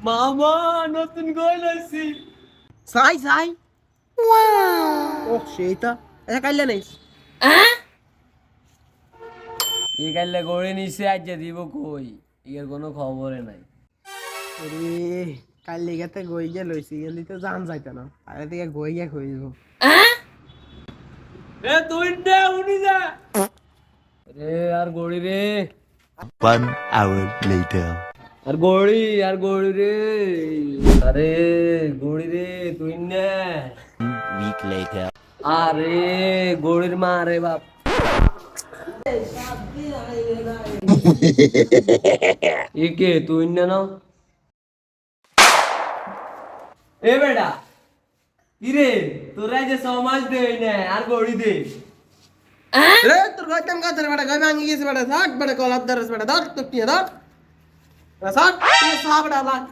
মামা নতুন গোল হয়েছি। সাই সাই ওয়াও ও সেইটা এটা কাইলে নাইস ই কাইলে গড়ে নিছে আজ দিব কই এর কোনো খবরে নাই। আরে কাইলে গেতে গই গে লইছি গেলি তো জান যাইতা না আরে দিকে গই গে কইব এ তুই নে উনি যা। রে আর গড়ি রে 1 hour later. আর গড়ি রে। আরে গড়ি রে তুই নে। Week later. আরে গড়ির মা রে বাপ। একে তুই নে না। এ বেটা কিরে তোরা যে সমাজ দে না আর গড়ি দে। রে তোর গই তেম গাছের বেটা গই ভাঙি গেছে বেটা থাক বেটা কলার দরস বেটা ধর তো কি ধর সাক এই সাবড়া লাগ